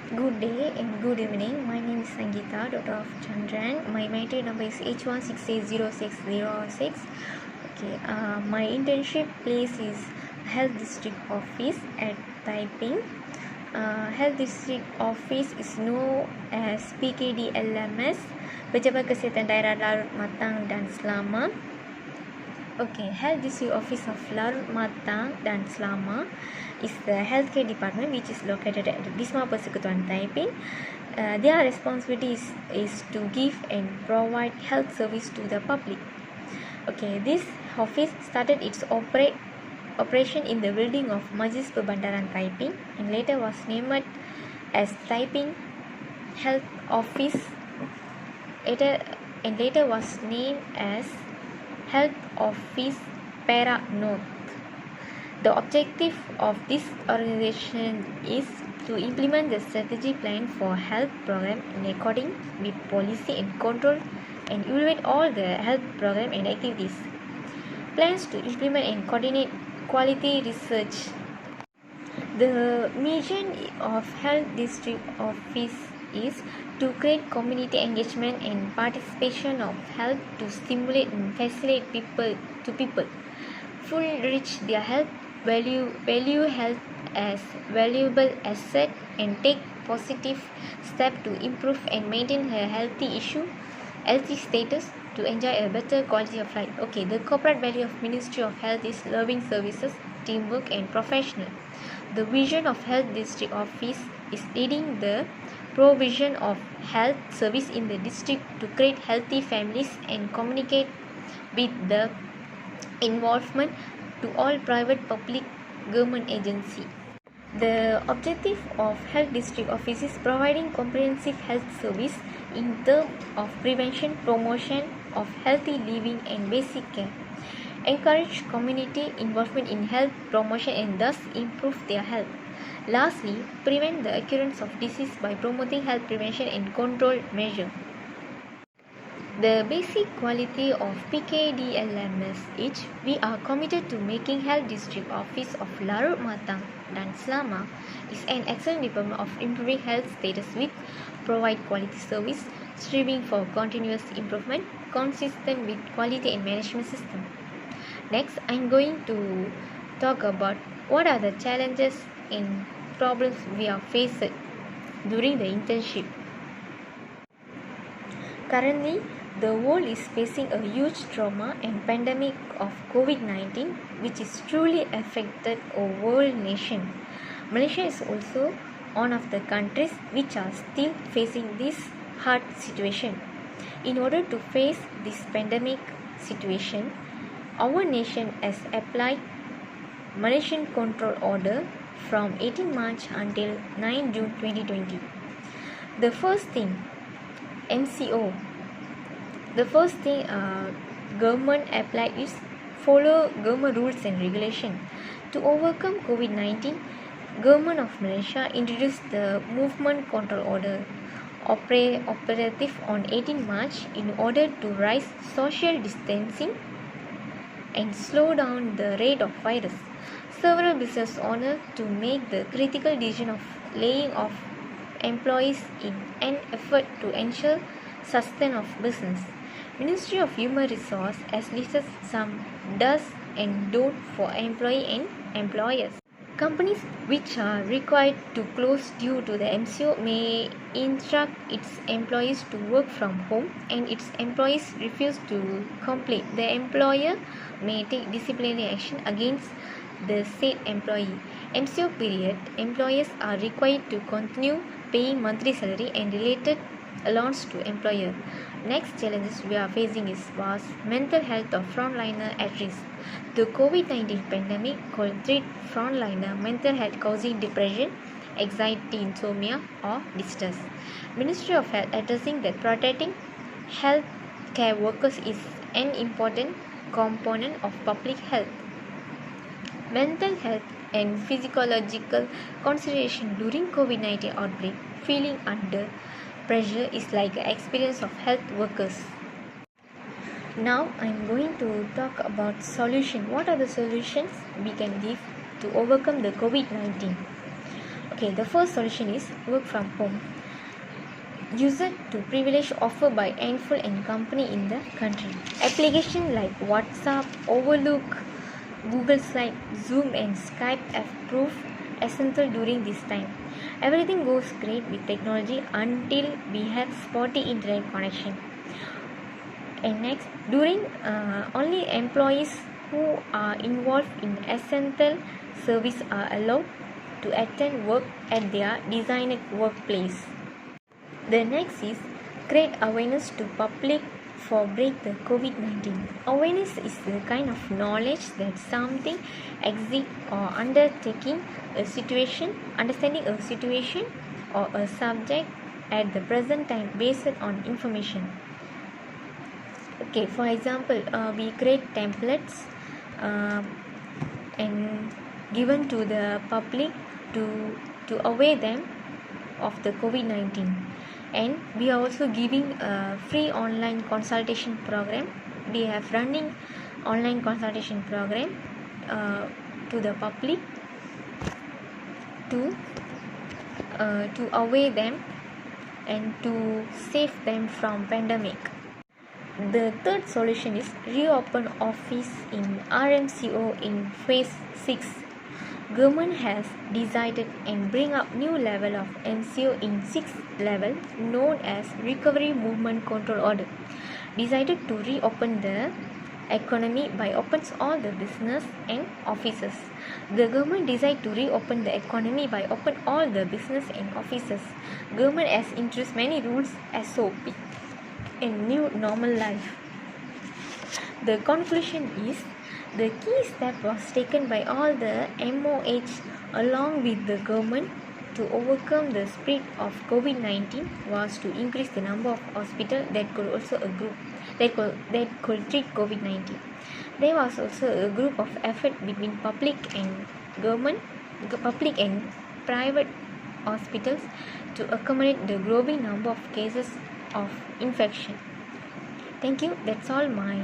Good day and good evening. My name is Sangeeta, daughter of Chandran. My matric number is H1680606. Okay, my internship place is Health District Office at Taiping. Health District Office is known as PKDLMS, Pejabat Kesihatan Daerah Larut Matang dan Selama. Okay, Health District Office of Larut Matang dan Selama is the healthcare department which is located at the Bisma Persekutuan Taiping. Their responsibility is to give and provide health service to the public. Okay, this office started its operation in the building of Majlis Perbandaran Taiping and later was named as Taiping Health Office. Later was named as Health Office Perak North. The objective of this organization is to implement the strategy plan for health program in accordance with policy and control and evaluate all the health program and activities. Plans to implement and coordinate quality research. The mission of Health District Office is to create community engagement and participation of health to stimulate and facilitate people fully reach their health value health as valuable asset and take positive step to improve and maintain a healthy status to enjoy a better quality of life. Okay, the corporate value of Ministry of Health is loving services, teamwork and professional. The vision of Health District Office is leading the provision of health service in the district to create healthy families and communicate with the involvement to all private public government agency. The objective of Health District Office is providing comprehensive health service in terms of prevention, promotion of healthy living and basic care. Encourage community involvement in health promotion and thus improve their health. Lastly, prevent the occurrence of disease by promoting health prevention and control measures. The basic quality of PKDLMS is we are committed to making Health District Office of Larut Matang dan Selama is an excellent department of improving health status with provide quality service, striving for continuous improvement, consistent with quality and management system. Next, I am going to talk about what are the challenges and problems we are faced during the internship. Currently, the world is facing a huge trauma and pandemic of COVID-19 which is truly affected a world nation. Malaysia is also one of the countries which are still facing this hard situation. In order to face this pandemic situation, our nation has applied Malaysian Control Order from 18 March until 9 June 2020. The first thing government applied is follow government rules and regulation. To overcome COVID-19, Government of Malaysia introduced the Movement Control Order operative on 18 March in order to raise social distancing and slow down the rate of virus. Several business owners to make the critical decision of laying off employees in an effort to ensure sustain of business. Ministry of Human Resource has listed some does and don't for employee and employers. Companies which are required to close due to the MCO may instruct its employees to work from home and its employees refuse to complete. The employer may take disciplinary action against the said employee. MCO period, employers are required to continue paying monthly salary and related allowance to employer. Next challenges we are facing was mental health of frontliner at risk. The COVID-19 pandemic could treat frontliner mental health causing depression, anxiety, insomnia or distress. Ministry of Health addressing that protecting health care workers is an important component of public health. Mental health and physiological consideration during COVID-19 outbreak. Feeling under pressure is like an experience of health workers. Now I am going to talk about solution. What are the solutions we can give to overcome the COVID-19? Okay, the first solution is work from home. User to privilege offered by handful and company in the country. Applications like WhatsApp, Overlook, Google Slide, Zoom and Skype have proved essential during this time. Everything goes great with technology until we have spotty internet connection. And next, during only employees who are involved in essential service are allowed to attend work at their designated workplace. The next is create awareness to public for break the COVID-19. Awareness is the kind of knowledge that something exists or understanding a situation or a subject at the present time based on information. Okay, for example, we create templates and given to the public to aware them of the COVID-19. And we are also giving a free online consultation program. We have running online consultation program to the public to aware them and to save them from pandemic. The third solution is reopen office in RMCO in phase 6. Government has decided and bring up new level of MCO in 6th level known as Recovery Movement Control Order. Decided to reopen the economy by opens all the business and offices. The government decided to reopen the economy by open all the business and offices. Government has introduced many rules SOP in new normal life. The conclusion is the key step was taken by all the MOH along with the government to overcome the spread of COVID-19 was to increase the number of hospitals that could also a group that could treat COVID-19. There was also a group of effort between public and private hospitals to accommodate the growing number of cases of infection. Thank you. That's all my